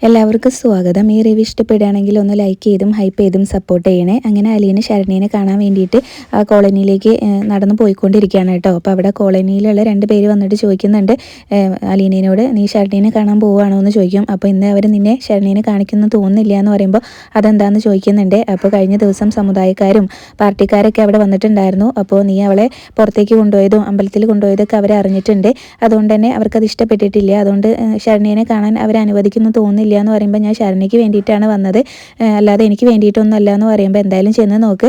എല്ലാവർക്കും സ്വാഗതം. ഈ റിവ്യൂ ഇഷ്ടപ്പെടുകയാണെങ്കിൽ ഒന്ന് ലൈക്ക് ചെയ്തും ഹൈപ്പ് ചെയ്തും സപ്പോർട്ട് ചെയ്യണേ. അങ്ങനെ അലീന ശരണ്യനെ കാണാൻ വേണ്ടിയിട്ട് ആ കോളനിയിലേക്ക് നടന്നു പോയിക്കൊണ്ടിരിക്കുകയാണ് കേട്ടോ. അപ്പോൾ അവിടെ കോളനിയിലുള്ള 2 പേര് വന്നിട്ട് ചോദിക്കുന്നുണ്ട് അലീനയോട്, നീ ശരണ്യനെ കാണാൻ പോവുകയാണോ എന്ന് ചോദിക്കും. അപ്പോൾ ഇന്ന് അവർ നിന്നെ ശരണ്യനെ കാണിക്കുന്നു തോന്നുന്നില്ല എന്ന് പറയുമ്പോൾ അതെന്താണെന്ന് ചോദിക്കുന്നുണ്ട്. അപ്പോൾ കഴിഞ്ഞ ദിവസം സമുദായക്കാരും പാർട്ടിക്കാരൊക്കെ അവിടെ വന്നിട്ടുണ്ടായിരുന്നു. അപ്പോൾ നീ അവളെ പുറത്തേക്ക് കൊണ്ടുപോയതും അമ്പലത്തിൽ കൊണ്ടുപോയതൊക്കെ അവരെ അറിഞ്ഞിട്ടുണ്ട്. അതുകൊണ്ട് തന്നെ അവർക്കത് ഇഷ്ടപ്പെട്ടിട്ടില്ല. അതുകൊണ്ട് ശരണ്യനെ കാണാൻ അവരെ അനുവദിക്കുന്നു തോന്നുന്നില്ല എന്ന് പറയുമ്പോൾ ഞാൻ ശരണ്യയ്ക്ക് വേണ്ടിയിട്ടാണ് വന്നത്, അല്ലാതെ എനിക്ക് വേണ്ടിയിട്ടൊന്നും അല്ല എന്ന് പറയുമ്പോൾ എന്തായാലും ചെന്ന് നോക്ക്,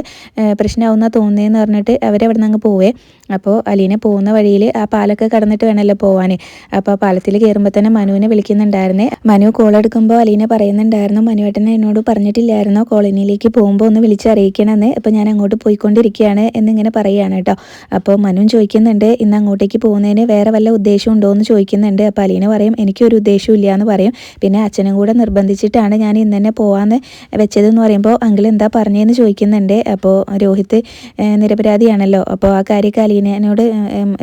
പ്രശ്നമാവുന്ന തോന്നുന്നതെന്ന് പറഞ്ഞിട്ട് അവരവിടെ നിന്ന് അങ്ങ് പോവേ. അപ്പോൾ അലീന പോകുന്ന വഴിയിൽ ആ പാലൊക്കെ കടന്നിട്ട് വേണമല്ലോ പോവാൻ. അപ്പോൾ ആ പാലത്തിൽ കയറുമ്പോൾ തന്നെ മനുവിനെ വിളിക്കുന്നുണ്ടായിരുന്നേ. മനു കോൾ എടുക്കുമ്പോൾ അലീന പറയുന്നുണ്ടായിരുന്നു, മനുവേട്ടനെ എന്നോട് പറഞ്ഞിട്ടില്ലായിരുന്നോ കോളനിയിലേക്ക് പോകുമ്പോൾ ഒന്ന് വിളിച്ചറിയിക്കണമെന്ന്, അപ്പോൾ ഞാൻ അങ്ങോട്ട് പോയിക്കൊണ്ടിരിക്കുകയാണ് എന്നിങ്ങനെ പറയുകയാണ് കേട്ടോ. അപ്പോൾ മനുവും ചോദിക്കുന്നുണ്ട്, ഇന്ന് അങ്ങോട്ടേക്ക് പോകുന്നതിന് വേറെ വല്ല ഉദ്ദേശം ഉണ്ടോ എന്ന് ചോദിക്കുന്നുണ്ട്. അപ്പോൾ അലീന പറയും, എനിക്കൊരു ഉദ്ദേശവും ഇല്ല എന്ന് പറയും. പിന്നെ അച്ഛനും കൂടെ നിർബന്ധിച്ചിട്ടാണ് ഞാൻ ഇന്ന് തന്നെ പോകാമെന്ന് വെച്ചതെന്ന് പറയുമ്പോൾ അങ്കിൾ എന്താ പറഞ്ഞതെന്ന് ചോദിക്കുന്നുണ്ട്. അപ്പോൾ രോഹിത് നിരപരാധിയാണല്ലോ, അപ്പോൾ ആ കാര്യമൊക്കെ അലീനയോട്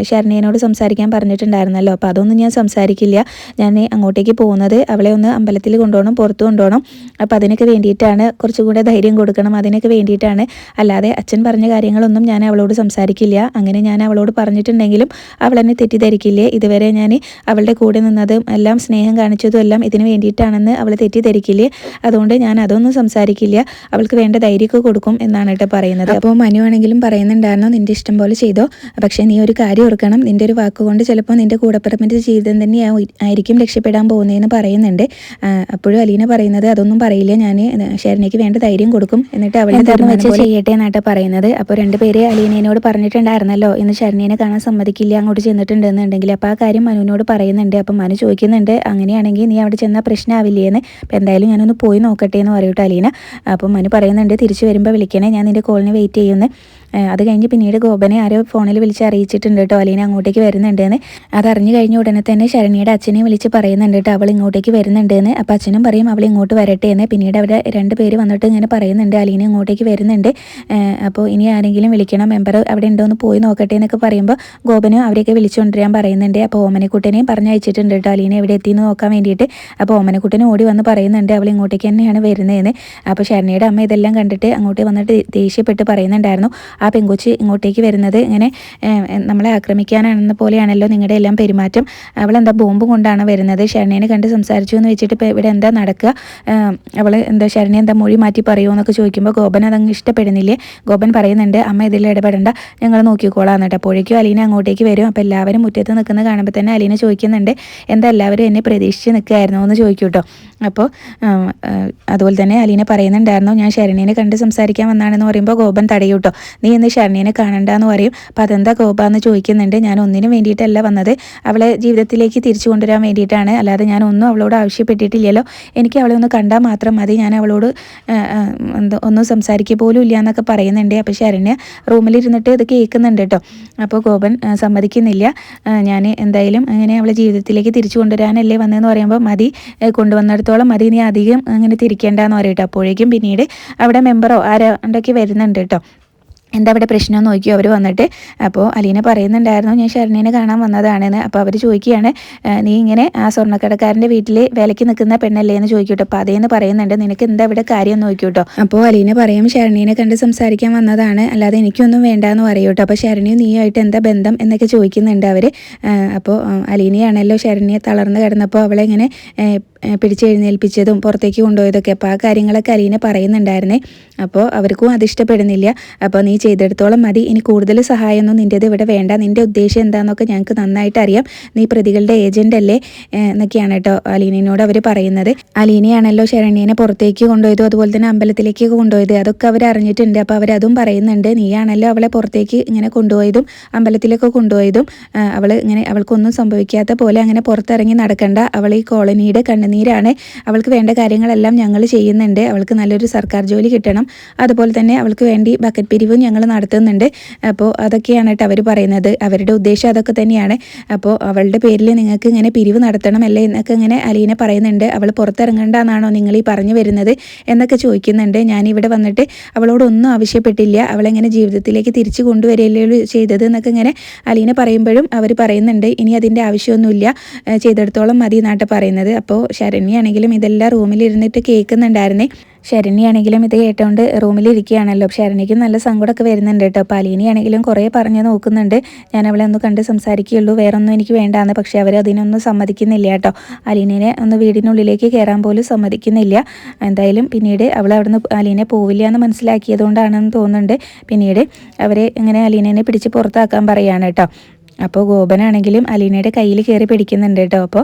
ശരണ്യനോട് സംസാരിക്കാൻ പറഞ്ഞിട്ടുണ്ടായിരുന്നല്ലോ. അപ്പോൾ അതൊന്നും ഞാൻ സംസാരിക്കില്ല. ഞാൻ അങ്ങോട്ടേക്ക് പോകുന്നത് അവളെ ഒന്ന് അമ്പലത്തിൽ കൊണ്ടുപോകണം, പുറത്ത് കൊണ്ടുപോകണം. അപ്പോൾ അതിനൊക്കെ വേണ്ടിയിട്ടാണ്, കുറച്ചുകൂടെ ധൈര്യം കൊടുക്കണം, അതിനൊക്കെ വേണ്ടിയിട്ടാണ്. അല്ലാതെ അച്ഛൻ പറഞ്ഞ കാര്യങ്ങളൊന്നും ഞാൻ അവളോട് സംസാരിക്കില്ല. അങ്ങനെ ഞാൻ അവളോട് പറഞ്ഞിട്ടുണ്ടെങ്കിലും അവൾ എന്നെ തെറ്റിദ്ധരിക്കില്ലേ. ഇതുവരെ ഞാൻ അവളുടെ കൂടെ നിന്നതും എല്ലാം സ്നേഹം കാണിച്ചതും എല്ലാം ഇതിന് വേണ്ടിയിട്ടാണെന്ന് അവൾ തെറ്റിദ്ധരിക്കില്ലേ. അതുകൊണ്ട് ഞാൻ അതൊന്നും സംസാരിക്കില്ല, അവൾക്ക് വേണ്ട ധൈര്യമൊക്കെ കൊടുക്കും എന്നാണ് കേട്ടോ പറയുന്നത്. അപ്പോൾ മനു ആണെങ്കിലും പറയുന്നുണ്ടായിരുന്നു, നിൻ്റെ ഇഷ്ടം പോലെ ചെയ്തോ, പക്ഷേ നീ ഒരു കാര്യം ഓർക്കണം, നിൻ്റെ ഒരു വാക്കുകൊണ്ട് ചിലപ്പോൾ നിൻ്റെ കൂടപ്പിറപ്പിൻ്റെ ജീവിതം തന്നെ ആയിരിക്കും രക്ഷപ്പെടാൻ പോകുന്നതെന്ന് പറയുന്നുണ്ട്. അപ്പോഴും അലീന പറയുന്നത്, അതൊന്നും പറയില്ല, ഞാൻ ശരണ്യയ്ക്ക് വേണ്ട ധൈര്യം കൊടുക്കും, എന്നിട്ട് അവളെ വെച്ച് ചെയ്യട്ടെ എന്നാട്ടോ പറയുന്നത്. അപ്പോൾ 2 പേര് അലീനയോട് പറഞ്ഞിട്ടുണ്ടായിരുന്നല്ലോ ഇന്ന് ശരണ്യനെ കാണാൻ സമ്മതിക്കില്ല അങ്ങോട്ട് ചെന്നിട്ടുണ്ടെന്നുണ്ടെങ്കിൽ. അപ്പോൾ ആ കാര്യം മനുവിനോട് പറയുന്നുണ്ട്. അപ്പം മനു ചോദിക്കുന്നുണ്ട്, അങ്ങനെയാണെങ്കിൽ നീ അവിടെ ചെന്നാൽ പ്രശ്നമാവില്ലേന്ന്. അപ്പോൾ എന്തായാലും ഞാനൊന്ന് പോയി നോക്കട്ടെ എന്ന് പറയൂട്ടോ അലീന. അപ്പം മനു പറയുന്നുണ്ട്, തിരിച്ചു വരുമ്പോൾ വിളിക്കണേ, ഞാൻ നിൻ്റെ കോളിന് വെയിറ്റ് ചെയ്യുന്നു. അത് കഴിഞ്ഞ് പിന്നീട് ഗോപനെ ആരോ ഫോണിൽ വിളിച്ച് അറിയിച്ചിട്ടുണ്ട് കേട്ടോ അലീന അങ്ങോട്ടേക്ക് വരുന്നുണ്ടെന്ന്. അതറിഞ്ഞു കഴിഞ്ഞ ഉടനെ തന്നെ ശരണ്യയുടെ അച്ഛനെ വിളിച്ച് പറയുന്നുണ്ട് കേട്ടോ അവൾ ഇങ്ങോട്ടേക്ക് വരുന്നുണ്ടെന്ന്. അപ്പോൾ അച്ഛനും പറയും അവൾ ഇങ്ങോട്ട് വരട്ടെ എന്ന്. പിന്നീട് അവിടെ 2 പേര് വന്നിട്ട് ഇങ്ങനെ പറയുന്നുണ്ട്, അലീന ഇങ്ങോട്ടേക്ക് വരുന്നുണ്ട്, അപ്പോൾ ഇനി ആരെങ്കിലും വിളിക്കണം, മെമ്പർ അവിടെ ഉണ്ടോ എന്ന് പോയി നോക്കട്ടെ എന്നൊക്കെ പറയുമ്പോൾ ഗോപനും അവരെയൊക്കെ വിളിച്ചുകൊണ്ടിരാൻ പറയുന്നുണ്ട്. അപ്പോൾ ഓമനക്കുട്ടനെയും പറഞ്ഞയച്ചിട്ടുണ്ട് കേട്ടോ അലീന എവിടെ എത്തിയെന്ന് നോക്കാൻ വേണ്ടിയിട്ട്. അപ്പോൾ ഓമനക്കുട്ടനും ഓടി വന്ന് പറയുന്നുണ്ട് അവൾ ഇങ്ങോട്ടേക്ക് തന്നെയാണ് വരുന്നതെന്ന്. അപ്പോൾ ശരണ്യയുടെ അമ്മ ഇതെല്ലാം കണ്ടിട്ട് അങ്ങോട്ട് വന്നിട്ട് ദേഷ്യപ്പെട്ട് പറയുന്നുണ്ടായിരുന്നു, ആ പെങ്കൊച്ച് ഇങ്ങോട്ടേക്ക് വരുന്നത് ഇങ്ങനെ നമ്മളെ ആക്രമിക്കാനാണെന്ന പോലെയാണല്ലോ നിങ്ങളുടെ എല്ലാം പെരുമാറ്റം, അവളെന്താ ബോംബ് കൊണ്ടാണ് വരുന്നത്, ശരണ്യനെ കണ്ട് സംസാരിച്ചു എന്ന് വെച്ചിട്ട് ഇപ്പോൾ ഇവിടെ എന്താ നടക്കുക, അവൾ എന്താ ശരണ്യ എന്താ മൊഴി മാറ്റി പറയുമോ എന്നൊക്കെ ചോദിക്കുമ്പോൾ ഗോപൻ അതങ്ങ് ഇഷ്ടപ്പെടുന്നില്ലേ. ഗോപൻ പറയുന്നുണ്ട്, അമ്മ ഇതിൽ ഇടപെടേണ്ട, ഞങ്ങൾ നോക്കിക്കോളാം എന്നിട്ട്. അപ്പോഴേക്കും അലീന അങ്ങോട്ടേക്ക് വരും. അപ്പോൾ എല്ലാവരും മുറ്റത്ത് നിൽക്കുന്നത് കാണുമ്പോൾ തന്നെ അലീന ചോദിക്കുന്നുണ്ട്, എന്താ എല്ലാവരും എന്നെ പ്രതീക്ഷിച്ച് നിൽക്കുകയായിരുന്നോ എന്ന് ചോദിക്കും കേട്ടോ. അപ്പോൾ അതുപോലെ തന്നെ അലീന പറയുന്നുണ്ടായിരുന്നു, ഞാൻ ശരണ്യനെ കണ്ട് സംസാരിക്കാൻ വന്നാണെന്ന് പറയുമ്പോൾ ഗോപൻ തടയും കേട്ടോ. നീ ഇന്ന് ശരണ്യനെ കാണണ്ടെന്ന് പറയും. അപ്പോൾ അതെന്താ ഗോപാന്ന് ചോദിക്കുന്നുണ്ട്. ഞാൻ ഒന്നിനും വേണ്ടിയിട്ടല്ല വന്നത്, അവളെ ജീവിതത്തിലേക്ക് തിരിച്ചു കൊണ്ടുവരാൻ വേണ്ടിയിട്ടാണ്, അല്ലാതെ ഞാൻ ഒന്നും അവളോട് ആവശ്യപ്പെട്ടിട്ടില്ലല്ലോ, എനിക്ക് അവളെ ഒന്ന് കണ്ടാൽ മാത്രം മതി, ഞാൻ അവളോട് ഒന്നും സംസാരിക്കുക പോലും ഇല്ല എന്നൊക്കെ പറയുന്നുണ്ട്. അപ്പോൾ ശരണ്യ റൂമിലിരുന്നിട്ട് ഇത് കേൾക്കുന്നുണ്ട് കേട്ടോ. അപ്പോൾ ഗോപൻ സമ്മതിക്കുന്നില്ല, ഞാൻ എന്തായാലും അങ്ങനെ അവളെ ജീവിതത്തിലേക്ക് തിരിച്ചു കൊണ്ടുവരാനല്ലേ വന്നതെന്ന് പറയുമ്പോൾ മതി, കൊണ്ടുവന്നിടത്തോളം മതി, നീ അധികം അങ്ങനെ തിരിക്കേണ്ടെന്ന് പറയട്ടോ. അപ്പോഴേക്കും പിന്നീട് അവിടെ മെമ്പറോ ആരാണ്ടൊക്കെ വരുന്നുണ്ട് കേട്ടോ. എന്താ അവിടെ പ്രശ്നമെന്ന് നോക്കിയോ അവർ വന്നിട്ട്. അപ്പോൾ അലീന പറയുന്നുണ്ടായിരുന്നു, ഞാൻ ശരണ്യനെ കാണാൻ വന്നതാണെന്ന്. അപ്പോൾ അവർ ചോദിക്കുകയാണ്, നീ ഇങ്ങനെ ആ സ്വർണ്ണക്കടക്കാരൻ്റെ വീട്ടിൽ വിലയ്ക്ക് നിൽക്കുന്ന പെണ്ണല്ലേ എന്ന് ചോദിക്കൂട്ടോ. അപ്പോൾ അതേന്ന് പറയുന്നുണ്ട്, നിനക്ക് എന്താ ഇവിടെ കാര്യം എന്ന് നോക്കിയോട്ടോ. അപ്പോൾ അലീന പറയും, ശരണ്യനെ കണ്ട് സംസാരിക്കാൻ വന്നതാണ്, അല്ലാതെ എനിക്കൊന്നും വേണ്ടാന്ന് പറയൂട്ടോ. അപ്പോൾ ശരണ്യ നീയായിട്ട് എന്താ ബന്ധം എന്നൊക്കെ ചോദിക്കുന്നുണ്ട് അവർ. അപ്പോൾ അലീനയാണല്ലോ ശരണ്യെ തളർന്ന് കിടന്നപ്പോൾ അവളെ ഇങ്ങനെ പിടിച്ചെഴുന്നേൽപ്പിച്ചതും പുറത്തേക്ക് കൊണ്ടുപോയതൊക്കെ. അപ്പോൾ ആ കാര്യങ്ങളൊക്കെ അലീന പറയുന്നുണ്ടായിരുന്നേ. അപ്പോൾ അവർക്കും അതിഷ്ടപ്പെടുന്നില്ല. അപ്പോൾ നീ ചെയ്തെടുത്തോളം മതി, ഇനി കൂടുതൽ സഹായമൊന്നും നിൻ്റേത് ഇവിടെ വേണ്ട, നിൻ്റെ ഉദ്ദേശം എന്താണെന്നൊക്കെ ഞങ്ങൾക്ക് നന്നായിട്ട് അറിയാം, നീ പ്രതികളുടെ ഏജൻ്റ് അല്ലേ എന്നൊക്കെയാണ് കേട്ടോ അലീനയോട് അവർ പറയുന്നത്. അലീനയാണല്ലോ ശരണ്യനെ പുറത്തേക്ക് കൊണ്ടുപോയതും അതുപോലെ തന്നെ അമ്പലത്തിലേക്ക് കൊണ്ടുപോയത്, അതൊക്കെ അവർ അറിഞ്ഞിട്ടുണ്ട്. അപ്പോൾ അവരതും പറയുന്നുണ്ട്, നീയാണല്ലോ അവളെ പുറത്തേക്ക് ഇങ്ങനെ കൊണ്ടുപോയതും അമ്പലത്തിലേക്ക് കൊണ്ടുപോയതും, അവൾ ഇങ്ങനെ അവൾക്കൊന്നും സംഭവിക്കാത്ത പോലെ അങ്ങനെ പുറത്തിറങ്ങി നടക്കണ്ട, അവൾ ഈ കോളനിയുടെ കണ്ണുനീരാണ്, അവൾക്ക് വേണ്ട കാര്യങ്ങളെല്ലാം ഞങ്ങൾ ചെയ്യുന്നുണ്ട്, അവൾക്ക് നല്ലൊരു സർക്കാർ ജോലി കിട്ടണം, അതുപോലെ തന്നെ അവൾക്ക് വേണ്ടി ബക്കറ്റ് പിരിവും ഞങ്ങൾ നടത്തുന്നുണ്ട്. അപ്പോൾ അതൊക്കെയാണ് കേട്ടോ അവർ പറയുന്നത്. അവരുടെ ഉദ്ദേശം അതൊക്കെ തന്നെയാണ്. അപ്പോൾ അവളുടെ പേരിൽ നിങ്ങൾക്ക് ഇങ്ങനെ പിരിവ് നടത്തണമല്ലേ എന്നൊക്കെ ഇങ്ങനെ അലീന പറയുന്നുണ്ട്. അവൾ പുറത്തിറങ്ങണ്ടെന്നാണോ നിങ്ങൾ ഈ പറഞ്ഞു വരുന്നത് എന്നൊക്കെ ചോദിക്കുന്നുണ്ട്. ഞാനിവിടെ വന്നിട്ട് അവളോടൊന്നും ആവശ്യപ്പെട്ടില്ല, അവളെങ്ങനെ ജീവിതത്തിലേക്ക് തിരിച്ചു കൊണ്ടുവരികയല്ലേ ചെയ്തത് എന്നൊക്കെ ഇങ്ങനെ അലീന പറയുമ്പോഴും അവർ പറയുന്നുണ്ട് ഇനി അതിൻ്റെ ആവശ്യമൊന്നുമില്ല, ചെയ്തെടുത്തോളം മതി എന്നാട്ട് പറയുന്നത്. അപ്പോൾ ശരണ്യാണെങ്കിലും ഇതെല്ലാം റൂമിലിരുന്നിട്ട് കേൾക്കുന്നുണ്ടായിരുന്നേ. ശരണ്യാണെങ്കിലും ഇത് കേട്ടോണ്ട് റൂമിലിരിക്കുകയാണല്ലോ. ശരണ്യയ്ക്കും നല്ല സങ്കടമൊക്കെ വരുന്നുണ്ട് കേട്ടോ. അപ്പോൾ അലീനയാണെങ്കിലും കുറേ പറഞ്ഞു നോക്കുന്നുണ്ട്, ഞാൻ അവളെ ഒന്ന് കണ്ട് സംസാരിക്കുകയുള്ളൂ, വേറൊന്നും എനിക്ക് വേണ്ടാന്ന്. പക്ഷേ അവർ അതിനൊന്നും സമ്മതിക്കുന്നില്ല കേട്ടോ. അലീനയെ ഒന്ന് വീടിനുള്ളിലേക്ക് കയറാൻ പോലും സമ്മതിക്കുന്നില്ല. എന്തായാലും പിന്നീട് അവൾ അവിടുന്ന് അലീനെ പോവില്ല എന്ന് മനസ്സിലാക്കിയതുകൊണ്ടാണെന്ന് തോന്നുന്നുണ്ട്. പിന്നീട് അവരെ ഇങ്ങനെ അലീനയെ പിടിച്ച് പുറത്താക്കാൻ പറയുകയാണ് കേട്ടോ. അപ്പോൾ ഗോപനാണെങ്കിലും അലീനയുടെ കയ്യിൽ കയറി പിടിക്കുന്നുണ്ട് കേട്ടോ. അപ്പോൾ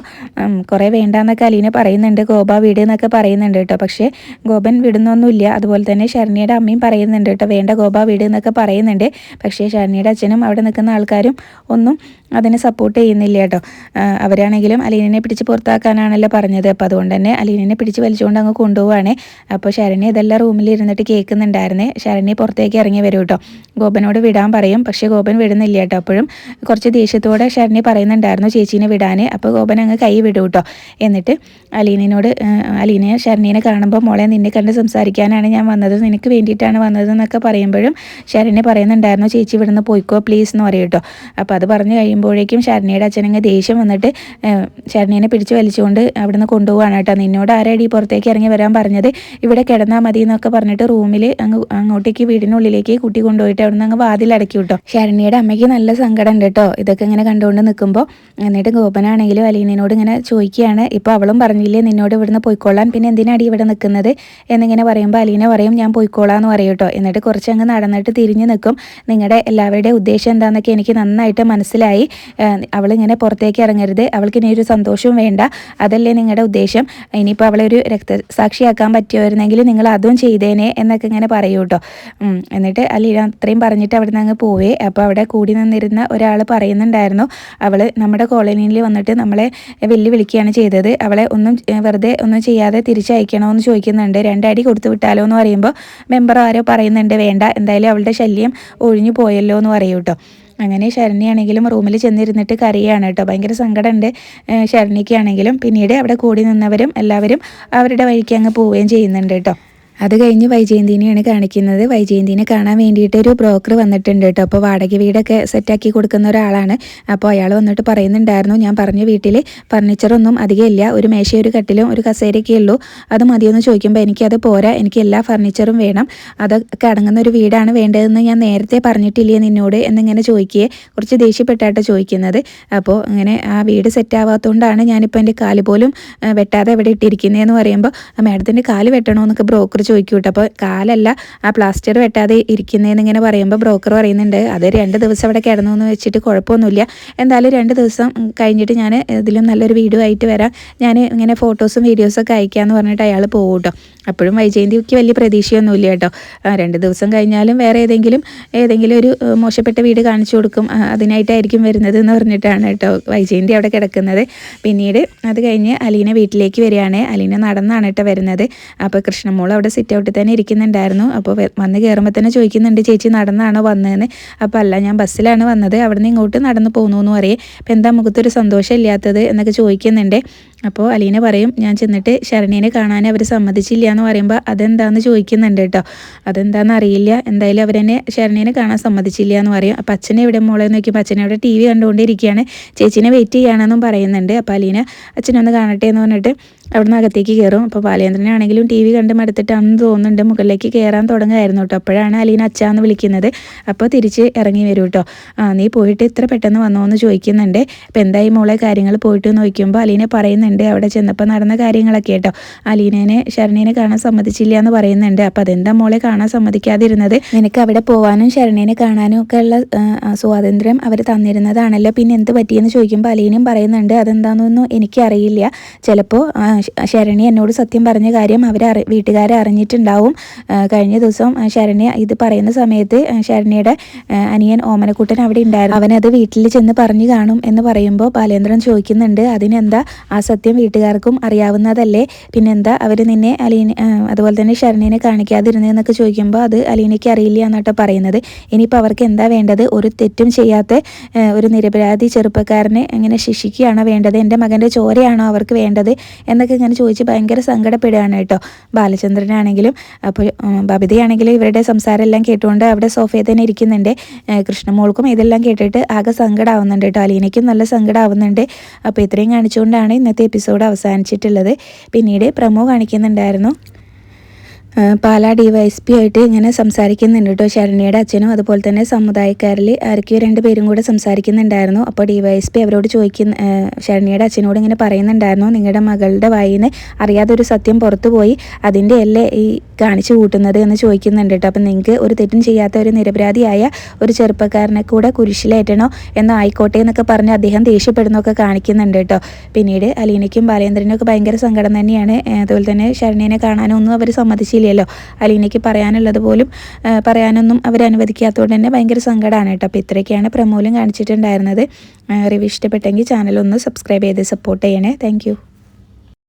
കുറേ വേണ്ടാന്നൊക്കെ അലീന പറയുന്നുണ്ട്, ഗോപ വീട് എന്നൊക്കെ പറയുന്നുണ്ട് കേട്ടോ. പക്ഷേ ഗോപൻ വിടുന്നൊന്നുമില്ല. അതുപോലെ തന്നെ ശരണ്യയുടെ അമ്മയും പറയുന്നുണ്ട് കേട്ടോ, വേണ്ട ഗോപ വീട് എന്നൊക്കെ പറയുന്നുണ്ട്. പക്ഷേ ശരണ്യയുടെ അച്ഛനും അവിടെ നിൽക്കുന്ന ആൾക്കാരും ഒന്നും അതിനെ സപ്പോർട്ട് ചെയ്യുന്നില്ല കേട്ടോ. അവരാണെങ്കിലും അലീനനെ പിടിച്ച് പുറത്താക്കാനാണല്ലോ പറഞ്ഞത്. അപ്പോൾ അതുകൊണ്ട് തന്നെ അലീനനെ പിടിച്ച് വലിച്ചുകൊണ്ട് അങ്ങ് കൊണ്ടുപോവാണേ. അപ്പോൾ ശരണ്യ ഇതെല്ലാം റൂമിലിരുന്നിട്ട് കേൾക്കുന്നുണ്ടായിരുന്നേ. ശരണ്യ പുറത്തേക്ക് ഇറങ്ങി വരും കേട്ടോ. ഗോപനോട് വിടാൻ പറയും, പക്ഷേ ഗോപൻ വിടുന്നില്ല കേട്ടോ. അപ്പോഴും കുറച്ച് ദേഷ്യത്തോടെ ശരണ്യ പറയുന്നുണ്ടായിരുന്നു ചേച്ചീനെ വിടാൻ. അപ്പോൾ ഗോപൻ അങ്ങ് കൈ വിടും കേട്ടോ. എന്നിട്ട് അലീനയെ ശരണ്യനെ കാണുമ്പോൾ മോളെ നിന്നെ കണ്ട് സംസാരിക്കാനാണ് ഞാൻ വന്നത്, നിനക്ക് വേണ്ടിയിട്ടാണ് വന്നത് എന്നൊക്കെ പറയുമ്പോഴും ശരണ്യ പറയുന്നുണ്ടായിരുന്നു ചേച്ചി ഇവിടുന്ന് പോയിക്കോ പ്ലീസ് എന്ന് പറയും കേട്ടോ. അപ്പോൾ അത് പറഞ്ഞു കഴിയുമ്പോഴേക്കും ശരണ്യയുടെ അച്ഛനങ്ങ് ദേഷ്യം വന്നിട്ട് ശരണ്യനെ പിടിച്ച് വലിച്ചുകൊണ്ട് അവിടുന്ന് കൊണ്ടുപോവാണ് കേട്ടോ. നിന്നോട് ആരാടി പുറത്തേക്ക് ഇറങ്ങി വരാൻ പറഞ്ഞത്, ഇവിടെ കിടന്നാൽ മതി എന്നൊക്കെ പറഞ്ഞിട്ട് റൂമിൽ അങ്ങോട്ടേക്ക് വീടിനുള്ളിലേക്ക് കൂട്ടി കൊണ്ടുപോയിട്ട് അവിടുന്ന് അങ്ങ് വാതിലടക്കി കേട്ടോ. ശരണ്യയുടെ അമ്മയ്ക്ക് നല്ല സങ്കടം ഉണ്ട് കേട്ടോ ഇതൊക്കെ ഇങ്ങനെ കണ്ടുകൊണ്ട് നിൽക്കുമ്പോൾ. എന്നിട്ട് ഗോപനാണെങ്കിലും അലീനയോട് ഇങ്ങനെ ചോദിക്കുകയാണ്, ഇപ്പോൾ അവളും പറഞ്ഞില്ലേ നിന്നോട് ഇവിടുന്ന് പോയിക്കോളാൻ, പിന്നെ എന്തിനാടി ഇവിടെ നിൽക്കുന്നത് എന്നിങ്ങനെ പറയുമ്പോൾ അലീന പറയും ഞാൻ പോയിക്കോളാന്ന് പറയും കേട്ടോ. എന്നിട്ട് കുറച്ചങ്ങ് നടന്നിട്ട് തിരിഞ്ഞ് നിൽക്കും. നിങ്ങളുടെ എല്ലാവരുടെയും ഉദ്ദേശം എന്താണെന്നൊക്കെ എനിക്ക് നന്നായിട്ട് മനസ്സിലായി, അവളിങ്ങനെ പുറത്തേക്ക് ഇറങ്ങരുത്, അവൾക്ക് ഇനി ഒരു സന്തോഷവും വേണ്ട, അതല്ലേ നിങ്ങളുടെ ഉദ്ദേശം, ഇനിയിപ്പോൾ അവളെ ഒരു രക്തസാക്ഷിയാക്കാൻ പറ്റുമായിരുന്നെങ്കിൽ നിങ്ങൾ അതും ചെയ്തേനെ എന്നൊക്കെ ഇങ്ങനെ പറയൂ കേട്ടോ. എന്നിട്ട് അലീന അത്രയും പറഞ്ഞിട്ട് അവിടെ നിന്ന് അങ്ങ് പോവേ. അപ്പോൾ അവിടെ കൂടി നിന്നിരുന്ന ഒരാൾ പറയുന്നുണ്ടായിരുന്നു, അവൾ നമ്മുടെ കോളനിയിൽ വന്നിട്ട് നമ്മളെ വെല്ലുവിളിക്കുകയാണ് ചെയ്തത്, അവളെ വെറുതെ ഒന്നും ചെയ്യാതെ തിരിച്ചയക്കണമെന്ന് ചോദിക്കുന്നുണ്ട്, 2 അടി കൊടുത്തു വിട്ടാലോ എന്ന് പറയുമ്പോൾ മെമ്പർ ആരോ പറയുന്നുണ്ട് വേണ്ട, എന്തായാലും അവളുടെ ശല്യം ഒഴിഞ്ഞു പോയല്ലോ എന്ന് പറയൂ കേട്ടോ. അങ്ങനെ ശരണ്യാണെങ്കിലും റൂമിൽ ചെന്നിരുന്നിട്ട് കരയാണ് കേട്ടോ. ഭയങ്കര സങ്കടമുണ്ട് ശരണ്യയ്ക്കാണെങ്കിലും. പിന്നീട് അവിടെ കൂടി നിന്നവരും എല്ലാവരും അവരുടെ വഴിക്ക് അങ്ങ് പോവുകയും ചെയ്യുന്നുണ്ട് കേട്ടോ. അത് കഴിഞ്ഞ് വൈജയന്തിനെയാണ് കാണിക്കുന്നത്. വൈജയന്തിനെ കാണാൻ വേണ്ടിയിട്ട് ഒരു ബ്രോക്കർ വന്നിട്ടുണ്ട് കേട്ടോ. അപ്പോൾ വാടക വീടൊക്കെ സെറ്റാക്കി കൊടുക്കുന്ന ഒരാളാണ്. അപ്പോൾ അയാൾ വന്നിട്ട് പറയുന്നുണ്ടായിരുന്നു, ഞാൻ പറഞ്ഞ വീട്ടിൽ ഫർണിച്ചറൊന്നും അധികമില്ല, ഒരു മേശയും ഒരു കട്ടിലും ഒരു കസേരയൊക്കെ ഉള്ളൂ, അത് മതിയെന്ന് ചോദിക്കുമ്പോൾ എനിക്കത് പോരാ, എനിക്ക് എല്ലാ ഫർണിച്ചറും വേണം, അതൊക്കെ അടങ്ങുന്ന ഒരു വീടാണ് വേണ്ടതെന്ന് ഞാൻ നേരത്തെ പറഞ്ഞിട്ടില്ലേ നിന്നോട് എന്നിങ്ങനെ ചോദിക്കുകയെ. കുറച്ച് ദേഷ്യപ്പെട്ടാട്ടോ ചോദിക്കുന്നത്. അപ്പോൾ അങ്ങനെ ആ വീട് സെറ്റാവാത്തതുകൊണ്ടാണ് ഞാനിപ്പോൾ എൻ്റെ കാല് പോലും വെട്ടാതെ ഇവിടെ ഇട്ടിരിക്കുന്നതെന്ന് പറയുമ്പോൾ മാഡത്തിൻ്റെ കാല് വെട്ടണമെന്നൊക്കെ ബ്രോക്കർ ചോദിക്കും കേട്ടോ. അപ്പോൾ കാലല്ല ആ പ്ലാസ്റ്റർ വെട്ടാതെ ഇരിക്കുന്നതെന്ന് ഇങ്ങനെ പറയുമ്പോൾ ബ്രോക്കർ പറയുന്നുണ്ട്, അത് 2 ദിവസം അവിടെ കിടന്നു എന്ന് വെച്ചിട്ട് കുഴപ്പമൊന്നുമില്ല, എന്തായാലും 2 ദിവസം കഴിഞ്ഞിട്ട് ഞാൻ ഇതിലും നല്ലൊരു വീഡിയോ ആയിട്ട് വരാം, ഞാൻ ഇങ്ങനെ ഫോട്ടോസും വീഡിയോസൊക്കെ അയക്കാമെന്ന് പറഞ്ഞിട്ട് അയാൾ പോകും കേട്ടോ. അപ്പോഴും വൈജയന്തിക്ക് വലിയ പ്രതീക്ഷയൊന്നുമില്ല കേട്ടോ. 2 ദിവസം കഴിഞ്ഞാലും വേറെ ഏതെങ്കിലും ഒരു മോശപ്പെട്ട വീട് കാണിച്ചു കൊടുക്കും, അതിനായിട്ടായിരിക്കും വരുന്നത് എന്ന് പറഞ്ഞിട്ടാണ് കേട്ടോ വൈജയന്തി അവിടെ കിടക്കുന്നത്. പിന്നീട് അത് കഴിഞ്ഞ് അലീന വീട്ടിലേക്ക് വരികയാണ്. അലീന നടന്നാണ് കേട്ടോ വരുന്നത്. അപ്പോൾ കൃഷ്ണമോൾ അവിടെ സിറ്റ് ഔട്ടിൽ തന്നെ ഇരിക്കുന്നുണ്ടായിരുന്നു. അപ്പോൾ വന്ന് കയറുമ്പോൾ തന്നെ ചോദിക്കുന്നുണ്ട്, ചേച്ചി നടന്നാണോ വന്നതെന്ന്. അപ്പോൾ അല്ല, ഞാൻ ബസ്സിലാണ് വന്നത്, അവിടെ നിന്ന് ഇങ്ങോട്ട് നടന്നു പോകുന്നു എന്ന് പറയും. അപ്പോൾ എന്താ മുഖത്തൊരു സന്തോഷം ഇല്ലാത്തത് എന്നൊക്കെ ചോദിക്കുന്നുണ്ട്. അപ്പോൾ അലീന പറയും, ഞാൻ ചെന്നിട്ട് ശരണ്യനെ കാണാൻ അവർ സമ്മതിച്ചില്ല എന്ന് പറയുമ്പോൾ അതെന്താണെന്ന് ചോദിക്കുന്നുണ്ട് കേട്ടോ. അതെന്താണെന്ന് അറിയില്ല, എന്തായാലും അവരെന്നെ ശരണ്യനെ കാണാൻ സമ്മതിച്ചില്ല എന്ന് പറയും. അപ്പോൾ അച്ഛനെ ഇവിടെ മോളെ നോക്കിയപ്പോൾ അച്ഛനെ അവിടെ TV കണ്ടുകൊണ്ടിരിക്കുകയാണ്, ചേച്ചീനെ വെയിറ്റ് ചെയ്യുകയാണെന്നും പറയുന്നുണ്ട്. അപ്പോൾ അലീന അച്ഛനൊന്ന് കാണട്ടെ എന്ന് പറഞ്ഞിട്ട് അവിടുന്ന് അകത്തേക്ക് കയറും. അപ്പോൾ ബാലേന്ദ്രനാണെങ്കിലും TV കണ്ട് മടുത്തിട്ടാണെന്ന് തോന്നുന്നുണ്ട്, മുകളിലേക്ക് കയറാൻ തുടങ്ങുമായിരുന്നു കേട്ടോ. അപ്പോഴാണ് അലീന അച്ഛാന്ന് വിളിക്കുന്നത്. അപ്പോൾ തിരിച്ച് ഇറങ്ങി വരും കേട്ടോ. നീ പോയിട്ട് ഇത്ര പെട്ടെന്ന് വന്നോ എന്ന് ചോദിക്കുന്നുണ്ട്. അപ്പോൾ എന്തായി മോളെ കാര്യങ്ങൾ പോയിട്ട് നോക്കുമ്പോൾ അലീന പറയുന്നുണ്ട് അവിടെ ചെന്നപ്പോൾ നടന്ന കാര്യങ്ങളൊക്കെ കേട്ടോ. അലീനനെ ശരണ്യനെ കാണാൻ സമ്മതിച്ചില്ല എന്ന് പറയുന്നുണ്ട്. അപ്പോൾ അതെന്താ മോളെ കാണാൻ സമ്മതിക്കാതിരുന്നത്, നിനക്ക് അവിടെ പോകാനും ശരണ്യനെ കാണാനും ഒക്കെ ഉള്ള സ്വാതന്ത്ര്യം അവർ തന്നിരുന്നതാണല്ലോ, പിന്നെ എന്ത് പറ്റിയെന്ന് ചോദിക്കുമ്പോൾ അലീനയും പറയുന്നുണ്ട്, അതെന്താണെന്നൊന്നും എനിക്കറിയില്ല, ചിലപ്പോൾ ശരണി എന്നോട് സത്യം പറഞ്ഞ കാര്യം വീട്ടുകാരെ അറിഞ്ഞിട്ടുണ്ടാവും. കഴിഞ്ഞ ദിവസം ശരണ്യ ഇത് പറയുന്ന സമയത്ത് ശരണ്യയുടെ അനിയൻ ഓമനക്കുട്ടൻ അവിടെ ഉണ്ടായിരുന്നു. അവനത് വീട്ടിൽ ചെന്ന് പറഞ്ഞു കാണും എന്ന് പറയുമ്പോൾ ബാലേന്ദ്രൻ ചോദിക്കുന്നുണ്ട്, അതിനെന്താ, ആ സത്യം വീട്ടുകാർക്കും അറിയാവുന്നതല്ലേ, പിന്നെന്താ അവർ നിന്നെ അതുപോലെ തന്നെ ശരണ്യനെ കാണിക്കാതിരുന്നതെന്നൊക്കെ ചോദിക്കുമ്പോൾ അത് അലീനയ്ക്ക് അറിയില്ല എന്നാട്ടോ പറയുന്നത്. ഇനിയിപ്പോൾ അവർക്ക് എന്താ വേണ്ടത്? ഒരു തെറ്റും ചെയ്യാത്ത ഒരു നിരപരാധി ചെറുപ്പക്കാരനെ എങ്ങനെ ശിക്ഷിക്കുകയാണോ വേണ്ടത്? എൻ്റെ മകൻ്റെ ചോരയാണോ അവർക്ക് വേണ്ടത് എന്നൊക്കെ ഇങ്ങനെ ചോദിച്ച് ഭയങ്കര സങ്കടപ്പെടുകയാണ് കേട്ടോ ബാലചന്ദ്രനാണെങ്കിലും. അപ്പോൾ ബബിതയാണെങ്കിലും ഇവരുടെ സംസാരം എല്ലാം കേട്ടുകൊണ്ട് അവിടെ സോഫയിൽ തന്നെ ഇരിക്കുന്നുണ്ട്. കൃഷ്ണമോൾക്കും ഇതെല്ലാം കേട്ടിട്ട് ആകെ സങ്കടമാവുന്നുണ്ട് കേട്ടോ, അലീനയ്ക്കും നല്ല സങ്കടമാവുന്നുണ്ട്. അപ്പോൾ ഇത്രയും കാണിച്ചുകൊണ്ടാണ് ഇന്നത്തെ എപ്പിസോഡ് അവസാനിച്ചിട്ടുള്ളത്. പിന്നീട് പ്രമോ കാണിക്കുന്നുണ്ടായിരുന്നു. പാലാ DYSP ആയിട്ട് ഇങ്ങനെ സംസാരിക്കുന്നുണ്ട് കേട്ടോ. ശരണ്യയുടെ അച്ഛനും അതുപോലെ തന്നെ സമുദായക്കാരിൽ ആരൊക്കെയോ 2 പേരും കൂടെ സംസാരിക്കുന്നുണ്ടായിരുന്നു. അപ്പോൾ DYSP അവരോട് ശരണ്യയുടെ അച്ഛനോട് ഇങ്ങനെ പറയുന്നുണ്ടായിരുന്നു, നിങ്ങളുടെ മകളുടെ വായിൽ നിന്ന് അറിയാതെ ഒരു സത്യം പുറത്തു പോയി, അതിൻ്റെ അല്ലേ ഈ കാണിച്ചു കൂട്ടുന്നത് എന്ന് ചോദിക്കുന്നുണ്ട് കേട്ടോ. അപ്പം നിങ്ങൾക്ക് ഒരു തെറ്റും ചെയ്യാത്ത ഒരു നിരപരാധിയായ ഒരു ചെറുപ്പക്കാരനെ കൂടെ കുരിശിലേറ്റണോ എന്ന് ആയിക്കോട്ടെ എന്നൊക്കെ പറഞ്ഞ് അദ്ദേഹം ദേഷ്യപ്പെടുന്നൊക്കെ കാണിക്കുന്നുണ്ട് കേട്ടോ. പിന്നീട് അലീനയ്ക്കും ബാലേന്ദ്രനും ഒക്കെ ഭയങ്കര സങ്കടം തന്നെയാണ്. അതുപോലെ തന്നെ ശരണ്യനെ കാണാനൊന്നും അവർ സമ്മതിച്ചില്ലല്ലോ. അലീനയ്ക്ക് പറയാനുള്ളത് പോലും പറയാനൊന്നും അവർ അനുവദിക്കാത്തതുകൊണ്ട് തന്നെ ഭയങ്കര സങ്കടമാണ് കേട്ടോ. അപ്പോൾ ഇത്രയൊക്കെയാണ് പ്രമോലും കാണിച്ചിട്ടുണ്ടായിരുന്നത്. റിവ്യൂ ഇഷ്ടപ്പെട്ടെങ്കിൽ ചാനൽ ഒന്ന് സബ്സ്ക്രൈബ് ചെയ്ത് സപ്പോർട്ട് ചെയ്യണേ. താങ്ക്